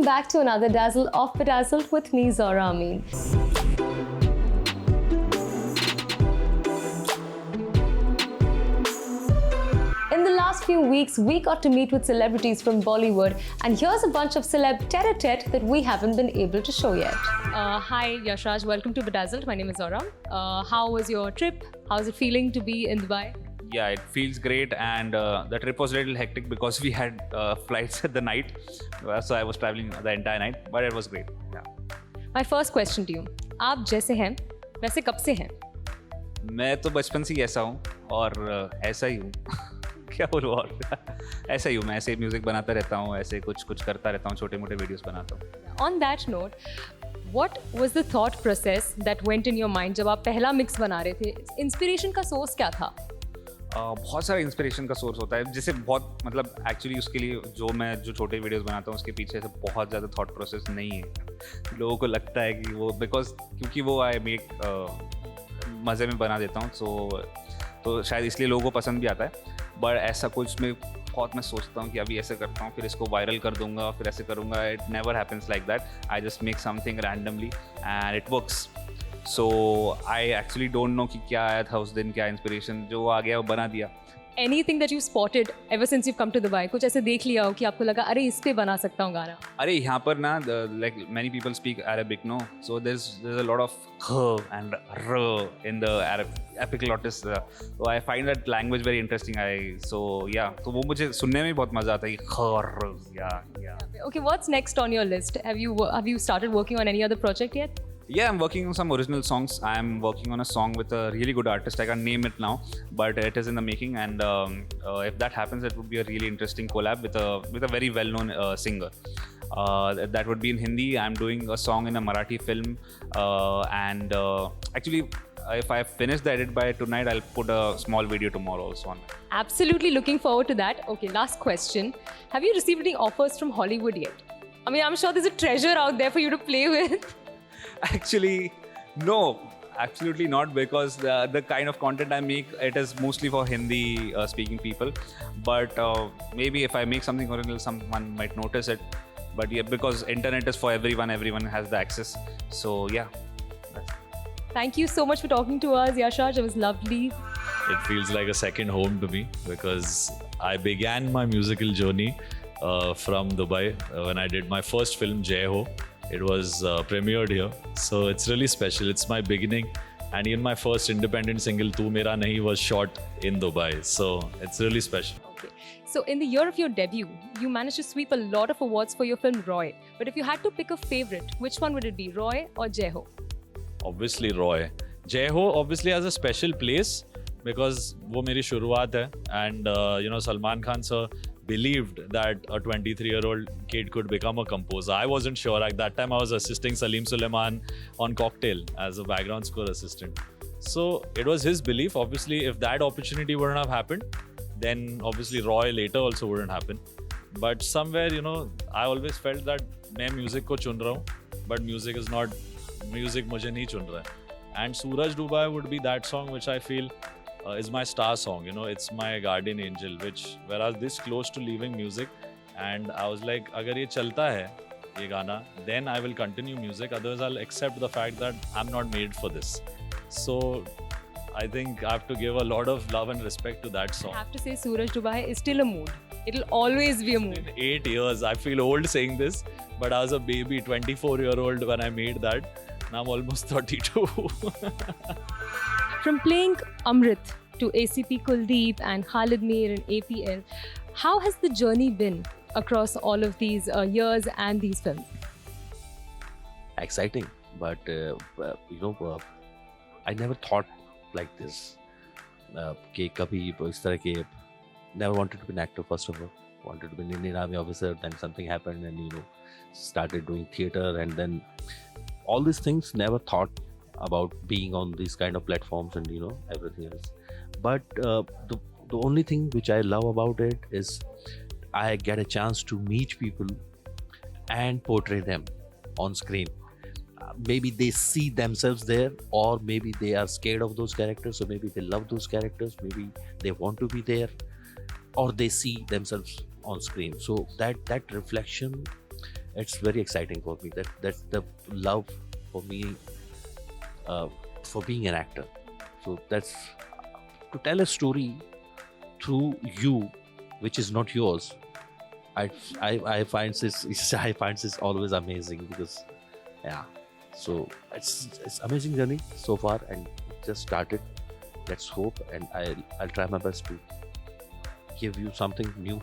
back to another Dazzle of Bedazzled with me, Zora Amin. In the last few weeks, we got to meet with celebrities from Bollywood, and here's a bunch of celeb tete-a-tete that we haven't been able to show yet. Hi, Yashraj. Welcome to Bedazzled. My name is Zora. How was your trip? How's it feeling to be in Dubai? Yeah, it feels great, and the trip was a little hectic because we had flights at the night, so I was traveling the entire night, but it was great. Yeah. My first question to you. आप जैसे हैं, वैसे कब से हैं? मैं तो बचपन से ही ऐसा हूँ और ऐसा ही हूँ क्या बोलूँ और ऐसा ही हूँ मैं ऐसे म्यूजिक बनाता रहता हूँ ऐसे कुछ करता रहता हूँ छोटे मोटे वीडियोस बनाता हूँ. On that note, what was the thought process that went in your mind जब आप पहला मिक्स बना रहे थे? इंस्पिरेशन का सोर्स क्या था? बहुत सारा इंस्पिरेशन का सोर्स होता है, जैसे बहुत मतलब एक्चुअली उसके लिए जो छोटे वीडियोस बनाता हूँ उसके पीछे से बहुत ज़्यादा थॉट प्रोसेस नहीं है. लोगों को लगता है कि वो क्योंकि वो आई मेक मज़े में बना देता हूँ, तो शायद इसलिए लोगों को पसंद भी आता है. बट ऐसा कुछ मैं सोचता हूँ कि अभी ऐसे करता हूँ फिर इसको वायरल कर दूंगा फिर ऐसे करूँगा. It never happens like that. I just make something randomly and it works. So I actually don't know कि क्या आया था उस दिन, क्या इंस्पिरेशन, जो आ गया वो बना दिया. Anything that you spotted ever since you've come to Dubai? कुछ ऐसे देख लिया हो कि आपको लगा अरे इस पे बना सकता हूँ गाना? अरे यहाँ पर ना like many people speak Arabic, no? So there's a lot of h and r in the Epiglottis. So I find that language very interesting. तो वो मुझे सुनने में बहुत मजा आता है. Yeah. Okay, what's next on your list? Have you started working on any other project yet? Yeah, I'm working on some original songs. I'm working on a song with a really good artist. I can't name it now, but it is in the making. And if that happens, it would be a really interesting collab with a very well-known singer. That would be in Hindi. I'm doing a song in a Marathi film. Actually, if I finish the edit by tonight, I'll put a small video tomorrow also on it. Absolutely looking forward to that. Okay, last question. Have you received any offers from Hollywood yet? I mean, I'm sure there's a treasure out there for you to play with. Actually, no, absolutely not, because the kind of content I make, it is mostly for Hindi speaking people. But maybe if I make something original, someone might notice it. But yeah, because internet is for everyone has the access. So yeah. Thank you so much for talking to us, Yashraj. It was lovely. It feels like a second home to me because I began my musical journey from Dubai when I did my first film, Jai Ho. It was premiered here, so it's really special. It's my beginning, and even my first independent single, Tu Mera Nahi, was shot in Dubai, so it's really special. Okay. So in the year of your debut, you managed to sweep a lot of awards for your film Roy. But if you had to pick a favorite, which one would it be, Roy or Jai Ho? Obviously Roy. Jai Ho obviously has a special place because वो मेरी शुरुआत है, and Salman Khan sir believed that a 23-year-old kid could become a composer. I wasn't sure. At that time, I was assisting Salim Sulaiman on Cocktail as a background score assistant. So it was his belief. Obviously, if that opportunity wouldn't have happened, then obviously Roy later also wouldn't happen. But somewhere, I always felt that मैं music को चुन रहा हूँ, but music is not, music मुझे नहीं चुन रहा है. And Suraj Dubai would be that song which I feel is my star song. It's my guardian angel, whereas this close to leaving music, and I was like, अगर ये चलता है ये गाना, then I will continue music. Otherwise, I'll accept the fact that I'm not made for this. So I think I have to give a lot of love and respect to that song. I have to say, Suraj Dubai is still a mood. It'll always be a mood. In 8 years, I feel old saying this, but I was a baby, 24-year-old when I made that. Now I'm almost 32. From playing Amrit to ACP Kuldeep and Khalid Mir and APL, how has the journey been across all of these years and these films? Exciting, but I never thought like this. कि कभी इस तरह के, never wanted to be an actor first of all. Wanted to be an Indian Army officer. Then something happened, and started doing theatre, and then all these things. Never thought about being on these kind of platforms and everything else. But the only thing which I love about it is I get a chance to meet people and portray them on screen. Maybe they see themselves there, or maybe they are scared of those characters, or maybe they love those characters, maybe they want to be there, or they see themselves on screen. So that reflection it's very exciting for me. That the love for me for being an actor. So that's to tell a story through you, which is not yours. I find this always amazing because yeah. So it's amazing journey so far, and it just started. Let's hope, and I'll try my best to give you something new.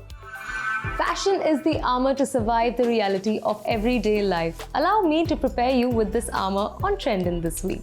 Fashion is the armor to survive the reality of everyday life. Allow me to prepare you with this armor on Trendin' this week.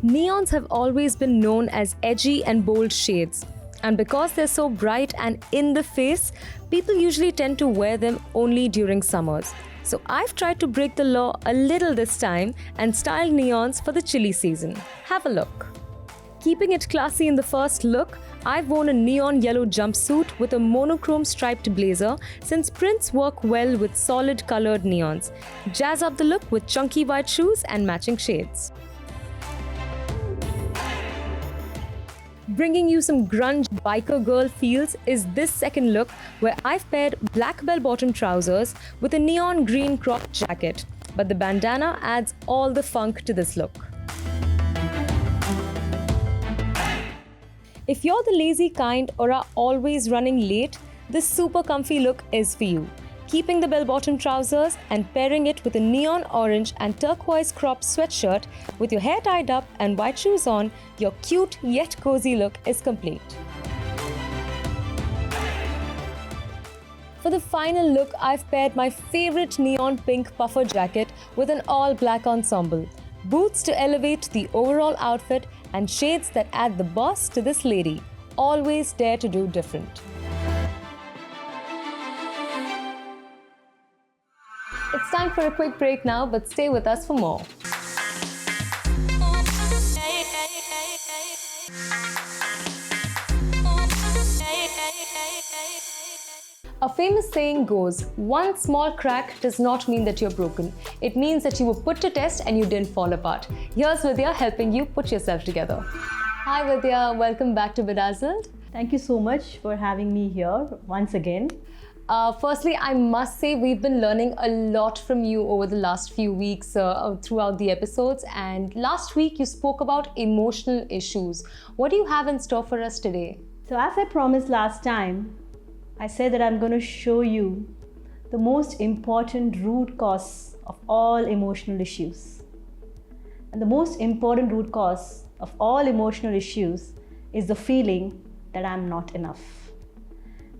Neons have always been known as edgy and bold shades. And because they're so bright and in the face, people usually tend to wear them only during summers. So I've tried to break the law a little this time and style neons for the chilly season. Have a look. Keeping it classy in the first look, I've worn a neon yellow jumpsuit with a monochrome striped blazer since prints work well with solid colored neons. Jazz up the look with chunky white shoes and matching shades. Bringing you some grunge biker girl feels is this second look, where I've paired black bell-bottom trousers with a neon green crop jacket. But the bandana adds all the funk to this look. If you're the lazy kind or are always running late, this super comfy look is for you. Keeping the bell-bottom trousers and pairing it with a neon orange and turquoise crop sweatshirt with your hair tied up and white shoes on, your cute yet cozy look is complete. For the final look, I've paired my favorite neon pink puffer jacket with an all-black ensemble, boots to elevate the overall outfit, and shades that add the boss to this lady. Always dare to do different. It's time for a quick break now, but stay with us for more. A famous saying goes, one small crack does not mean that you're broken. It means that you were put to test and you didn't fall apart. Here's Vidya helping you put yourself together. Hi Vidya, welcome back to Bedazzled. Thank you so much for having me here once again. Firstly, I must say we've been learning a lot from you over the last few weeks throughout the episodes. And last week you spoke about emotional issues. What do you have in store for us today? So as I promised last time, I said that I'm going to show you the most important root cause of all emotional issues. And the most important root cause of all emotional issues is the feeling that I'm not enough.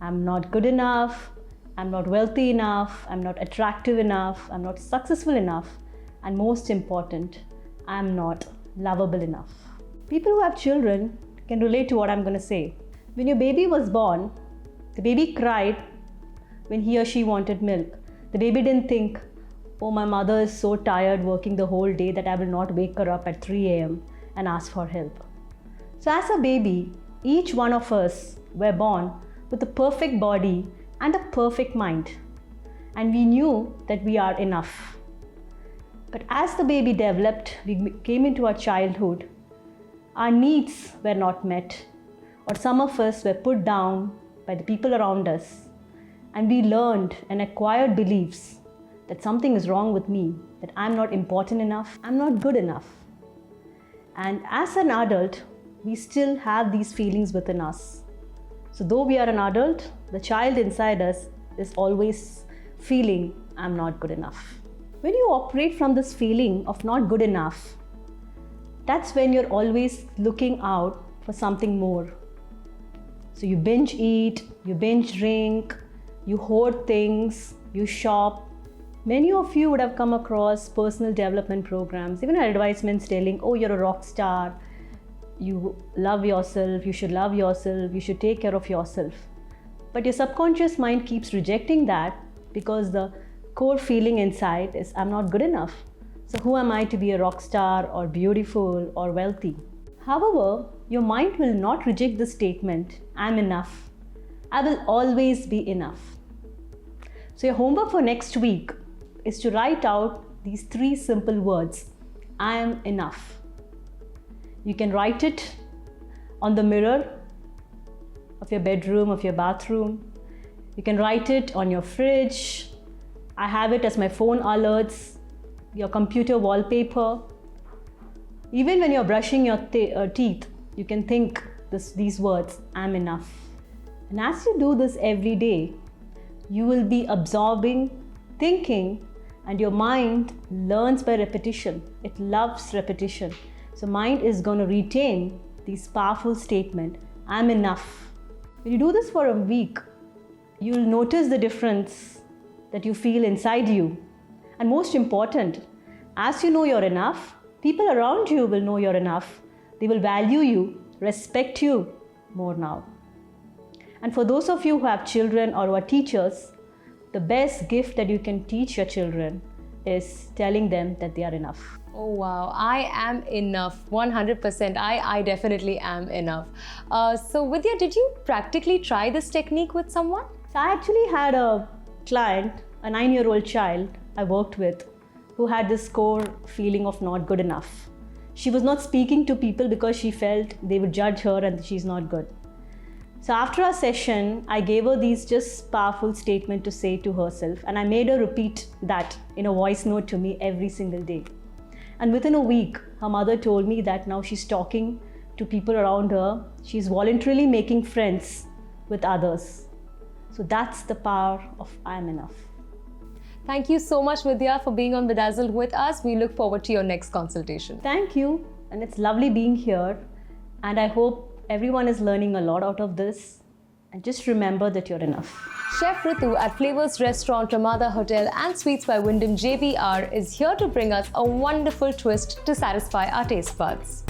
I'm not good enough, I'm not wealthy enough, I'm not attractive enough, I'm not successful enough, and most important, I'm not lovable enough. People who have children can relate to what I'm going to say. When your baby was born, the baby cried when he or she wanted milk. The baby didn't think, oh, my mother is so tired working the whole day that I will not wake her up at 3 a.m. and ask for help. So as a baby, each one of us were born with a perfect body and a perfect mind. And we knew that we are enough. But as the baby developed, we came into our childhood, our needs were not met, or some of us were put down by the people around us. And we learned and acquired beliefs that something is wrong with me, that I'm not important enough, I'm not good enough. And as an adult, we still have these feelings within us. So though we are an adult, the child inside us is always feeling, I'm not good enough. When you operate from this feeling of not good enough, that's when you're always looking out for something more. So you binge eat, you binge drink, you hoard things, you shop. Many of you would have come across personal development programs, even advertisements telling, oh, you're a rock star, you love yourself, you should love yourself, you should take care of yourself. But your subconscious mind keeps rejecting that because the core feeling inside is, I'm not good enough. So who am I to be a rock star or beautiful or wealthy? However, your mind will not reject the statement, I'm enough. I will always be enough. So your homework for next week is to write out these 3 simple words. I am enough. You can write it on the mirror of your bedroom, of your bathroom. You can write it on your fridge. I have it as my phone alerts, your computer wallpaper. Even when you're brushing your teeth, you can think these words, I'm enough. And as you do this every day, you will be absorbing, thinking, and your mind learns by repetition. It loves repetition. So mind is going to retain these powerful statement, I'm enough. When you do this for a week, you'll notice the difference that you feel inside you. And most important, as you know you're enough, people around you will know you're enough. They will value you, respect you more now. And for those of you who have children or who are teachers, the best gift that you can teach your children is telling them that they are enough. Oh wow, I am enough, 100%. I definitely am enough. So Vidya, did you practically try this technique with someone? So I actually had a client, a 9-year-old child I worked with, who had this core feeling of not good enough. She was not speaking to people because she felt they would judge her and she's not good. So after our session, I gave her these just powerful statements to say to herself, and I made her repeat that in a voice note to me every single day. And within a week, her mother told me that now she's talking to people around her. She's voluntarily making friends with others. So that's the power of I am enough. Thank you so much, Vidya, for being on Bedazzled with us. We look forward to your next consultation. Thank you. And it's lovely being here. And I hope everyone is learning a lot out of this. And just remember that you're enough. Chef Ritu at Flavors Restaurant, Ramada Hotel and Sweets by Wyndham JBR is here to bring us a wonderful twist to satisfy our taste buds.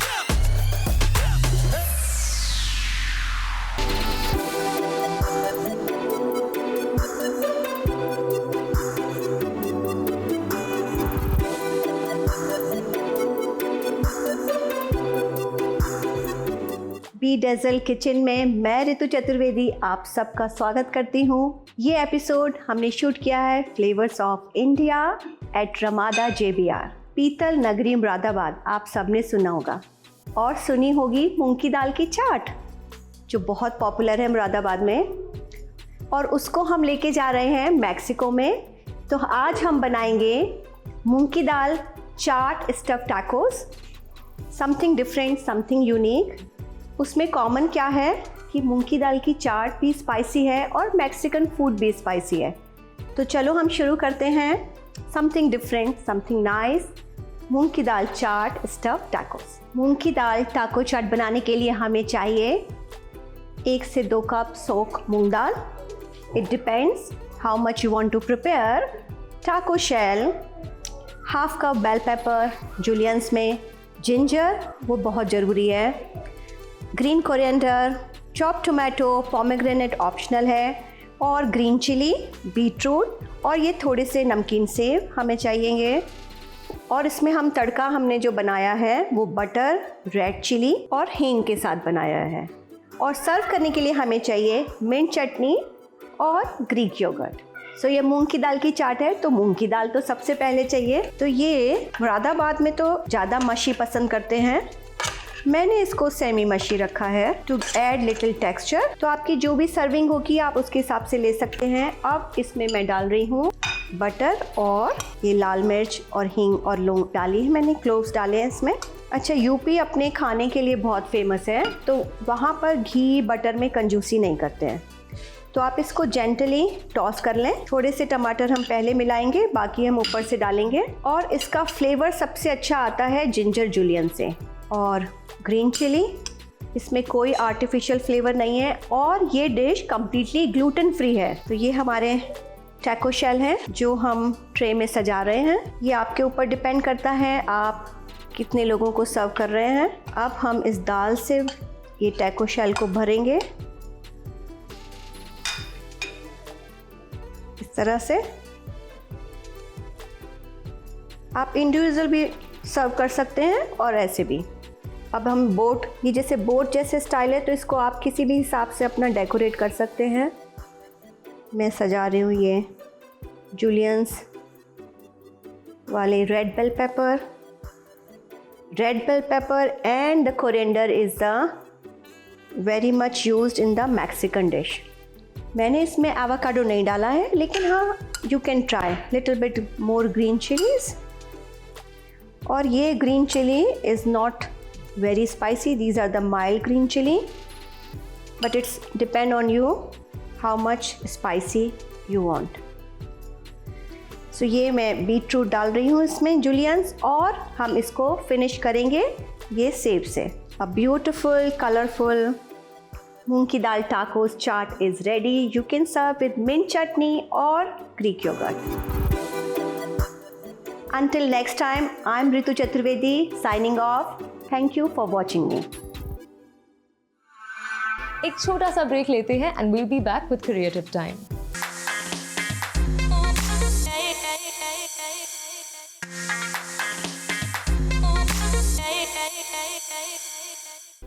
Bedazzled kitchen में मैं ऋतु चतुर्वेदी आप सबका स्वागत करती हूँ। ये episode हमने shoot किया है flavours of India at Ramada JBR, पीतल नगरी मुरादाबाद। आप सबने सुना होगा और सुनी होगी मूंग की दाल की चाट, जो बहुत पॉपुलर है मुरादाबाद में, और उसको हम लेके जा रहे हैं मैक्सिको में। तो आज हम बनाएंगे मूंग की दाल chaat stuff tacos, something different, something unique. उसमें कॉमन क्या है कि मूंग की दाल की चाट भी स्पाइसी है और मैक्सिकन फूड भी स्पाइसी है। तो चलो हम शुरू करते हैं। समथिंग डिफरेंट, समथिंग नाइस, मूंग की दाल चाट स्टफ टैकोस। मूंग की दाल टाको चाट बनाने के लिए हमें चाहिए 1 से 2 कप सोक मूंग दाल। It depends how much you want to prepare. Taco shell, half cup bell pepper, juliennes में जिंजर, वो बहुत ज़रूरी है, green coriander, chop tomato, pomegranate optional है, और ग्रीन चिली, बीटरूट, और ये थोड़े से नमकीन सेव हमें चाहिएंगे। और इसमें हम तड़का हमने जो बनाया है वो बटर, रेड चिली और हींग के साथ बनाया है। और सर्व करने के लिए हमें चाहिए मिंट चटनी और ग्रीक योगर्ट। सो ये मूंग की दाल की चाट है, तो मूंग की दाल तो सबसे पहले चाहिए। तो ये मुरादाबाद में तो ज़्यादा मशी पसंद करते हैं, मैंने इसको सेमी मशी रखा है टू ऐड लिटिल टेक्सचर। तो आपकी जो भी सर्विंग होगी आप उसके हिसाब से ले सकते हैं। अब इसमें मैं डाल रही हूँ बटर और ये लाल मिर्च और हींग और लौंग डाली है मैंने, क्लोव्स डाले हैं इसमें। अच्छा, यूपी अपने खाने के लिए बहुत फेमस है, तो वहाँ पर घी बटर में कंजूसी नहीं करते हैं। तो आप इसको जेंटली टॉस कर लें। थोड़े से टमाटर हम पहले मिलाएंगे, बाकी हम ऊपर से डालेंगे। और इसका फ्लेवर सबसे अच्छा आता है जिंजर जुलियन से। और ग्रीन चिली, इसमें कोई आर्टिफिशियल फ्लेवर नहीं है, और ये डिश कम्प्लीटली ग्लूटेन फ्री है। तो ये हमारे टैको शेल हैं जो हम ट्रे में सजा रहे हैं। ये आपके ऊपर डिपेंड करता है आप कितने लोगों को सर्व कर रहे हैं। अब हम इस दाल से ये टैको शेल को भरेंगे इस तरह से। आप इंडिविजुअल भी सर्व कर सकते हैं और ऐसे भी। अब हम बोट, ये जैसे बोट जैसे स्टाइल है, तो इसको आप किसी भी हिसाब से अपना डेकोरेट कर सकते हैं। मैं सजा रही हूँ ये जुलियंस वाले red bell pepper red bell pepper and the coriander is the very much used in the Mexican dish. मैंने इसमें avocado नहीं डाला है, लेकिन हाँ you can try little bit more green chilies. और ये green chili is not very spicy. These are the mild green chili, but it's depend on you how much spicy you want. So ये मैं beetroot डाल रही हूँ इसमें जुलियंस, और हम इसको फिनिश करेंगे ये सेब से. A beautiful, colorful मूंग की दाल tacos chaat is ready. You can serve with mint chutney or Greek yogurt. Until next time, I'm Ritu Chaturvedi signing off. Thank you for watching me. एक छोटा सा ब्रेक लेते हैं and we'll be back with Creative Time.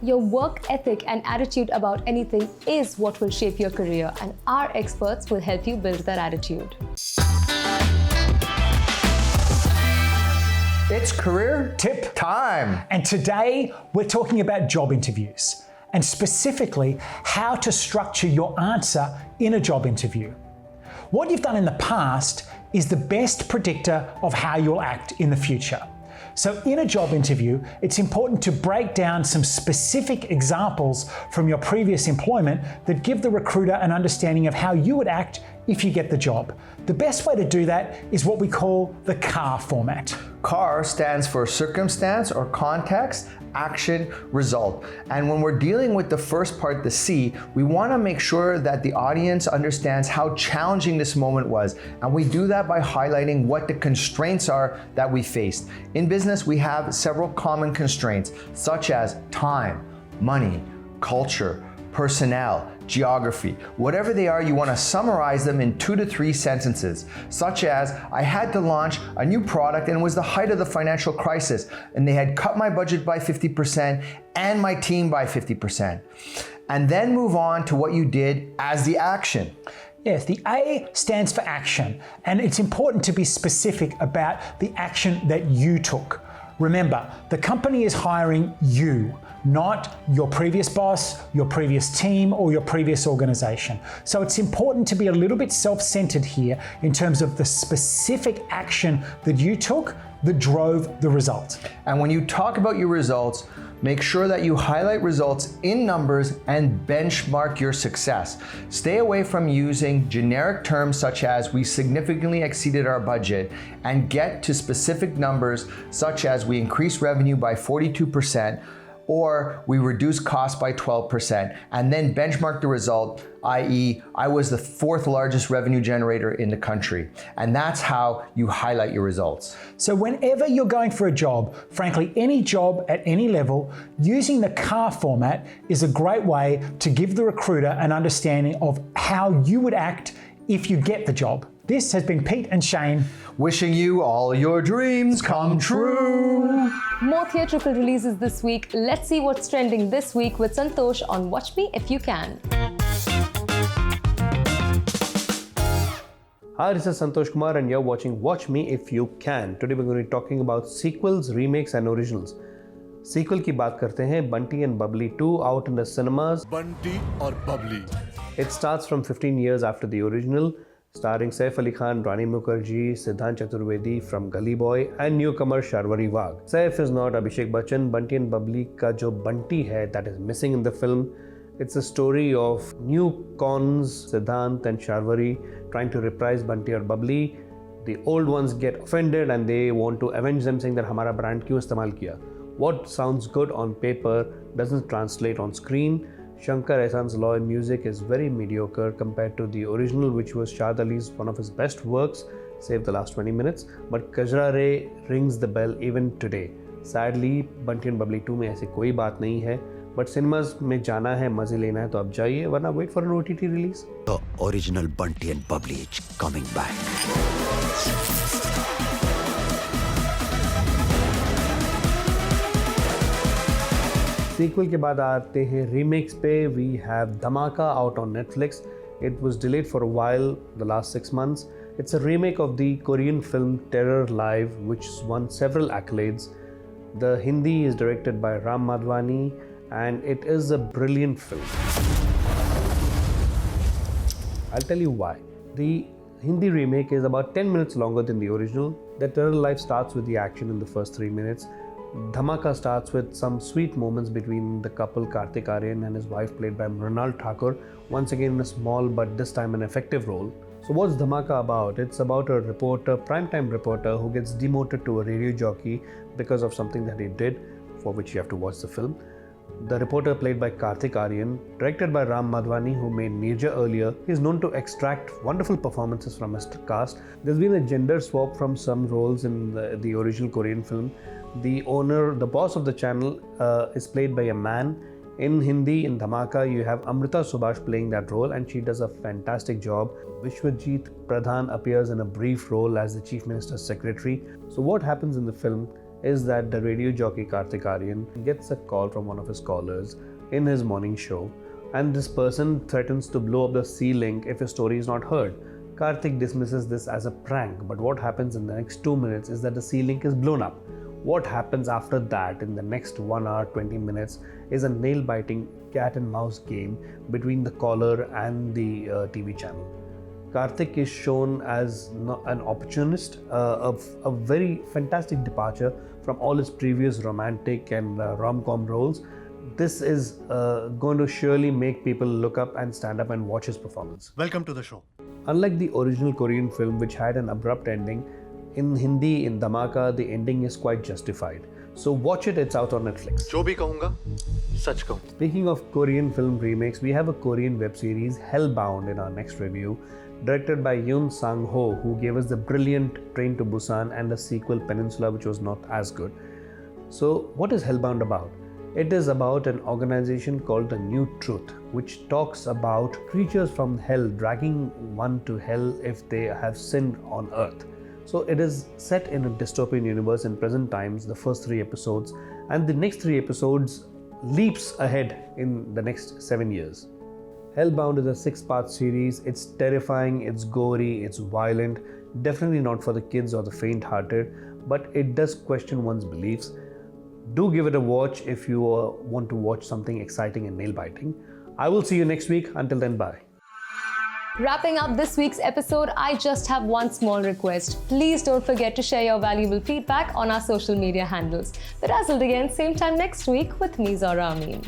Your work ethic and attitude about anything is what will shape your career, and our experts will help you build that attitude. It's career tip time. And today we're talking about job interviews, and specifically how to structure your answer in a job interview. What you've done in the past is the best predictor of how you'll act in the future. So in a job interview, it's important to break down some specific examples from your previous employment that give the recruiter an understanding of how you would act if you get the job. The best way to do that is what we call the CAR format. CAR stands for circumstance or context, action, result. And when we're dealing with the first part, the C, we want to make sure that the audience understands how challenging this moment was. And we do that by highlighting what the constraints are that we faced. In business, we have several common constraints, such as time, money, culture, personnel, geography. Whatever they are, you want to summarize them in 2 to 3 sentences, such as, I had to launch a new product and it was the height of the financial crisis, and they had cut my budget by 50% and my team by 50%. And then move on to what you did as the action. Yes, the A stands for action, and it's important to be specific about the action that you took. Remember, the company is hiring you, not your previous boss, your previous team, or your previous organization. So it's important to be a little bit self-centered here in terms of the specific action that you took that drove the result. And when you talk about your results, make sure that you highlight results in numbers and benchmark your success. Stay away from using generic terms such as we significantly exceeded our budget, and get to specific numbers such as we increased revenue by 42%, or we reduced costs by 12%, and then benchmark the result, i.e., I was the 4th largest revenue generator in the country. And that's how you highlight your results. So whenever you're going for a job, frankly, any job at any level, using the CAR format is a great way to give the recruiter an understanding of how you would act if you get the job. This has been Pete and Shane, wishing you all your dreams come true. More theatrical releases this week. Let's see what's trending this week with Santosh on Watch Me If You Can. Hi, this is Santosh Kumar and you're watching Watch Me If You Can. Today we're going to be talking about sequels, remakes and originals. Sequel की बात करते हैं Bunty and Bubbly 2 out in the cinemas. Bunty और Bubbly. It starts from 15 years after the original, starring Saif Ali Khan, Rani Mukherjee, Siddhant Chaturvedi from Gully Boy and newcomer Sharvari Wagh. Saif is not Abhishek Bachchan. Bunty and Bubbly का जो Bunty है that is missing in the film. It's a story of new cons, Siddhant and Sharvari trying to reprise Bunty or Bubbly. The old ones get offended and they want to avenge them, saying that हमारा brand क्यों इस्तेमाल किया. What sounds good on paper doesn't translate on screen. Shankar Ehsan's Law and music is very mediocre compared to the original, which was Shad Ali's one of his best works, save the last 20 minutes. But Kajra Re rings the bell even today. Sadly, Bunty and Bubbly 2 में ऐसी कोई बात नहीं है. But cinemas में जाना है, मजे लेना है तो अब जाइए, वरना wait for an OTT release. The original Bunty and Bubbly is coming back. Sequel के बाद आते हैं remakes पे. We have Dhamaka out on Netflix. It was delayed for a while, the last 6 months. It's a remake of the Korean film Terror Live, which won several accolades. The Hindi is directed by Ram Madhwani, and it is a brilliant film. I'll tell you why. The Hindi remake is about 10 minutes longer than the original. The Eternal Life starts with the action in the first 3 minutes. Dhamaka starts with some sweet moments between the couple Kartik Aaryan and his wife, played by Mrinal Thakur, once again in a small but this time an effective role. So what's Dhamaka about? It's about a reporter, primetime reporter, who gets demoted to a radio jockey because of something that he did, for which you have to watch the film. The reporter, played by Kartik Aaryan, directed by Ram Madhwani, who made Neerja earlier, is known to extract wonderful performances from his cast. There's been a gender swap from some roles in the original Korean film. The owner, the boss of the channel, is played by a man. In Hindi, in Dhamaka, you have Amrita Subhash playing that role, and she does a fantastic job. Vishwajit Pradhan appears in a brief role as the Chief Minister's secretary. So what happens in the film is that the radio jockey Kartik Aaryan gets a call from one of his callers in his morning show, and this person threatens to blow up the ceiling if his story is not heard. Kartik dismisses this as a prank, but what happens in the next 2 minutes is that the ceiling is blown up. What happens after that in the next 1 hour 20 minutes is a nail-biting cat and mouse game between the caller and the TV channel. Kartik is shown as an opportunist, a very fantastic departure from all his previous romantic and rom-com roles. This is going to surely make people look up and stand up and watch his performance. Welcome to the show. Unlike the original Korean film, which had an abrupt ending, in Hindi, in Dhamaka, the ending is quite justified. So watch it, it's out on Netflix. जो भी कहूँगा, सच कहूँ. Speaking of Korean film remakes, we have a Korean web series, Hellbound, in our next review, directed by Yoon Sang-ho, who gave us the brilliant Train to Busan and the sequel Peninsula, which was not as good. So what is Hellbound about? It is about an organization called the New Truth, which talks about creatures from hell dragging one to hell if they have sinned on earth. So it is set in a dystopian universe in present times, the first 3 episodes, and the next 3 episodes leaps ahead in the next 7 years. Hellbound is a 6-part series. It's terrifying, it's gory, it's violent, definitely not for the kids or the faint-hearted, but it does question one's beliefs. Do give it a watch if you want to watch something exciting and nail-biting. I will see you next week. Until then, bye. Wrapping up this week's episode, I just have one small request. Please don't forget to share your valuable feedback on our social media handles. Bedazzled again, same time next week with me, Zora Amin.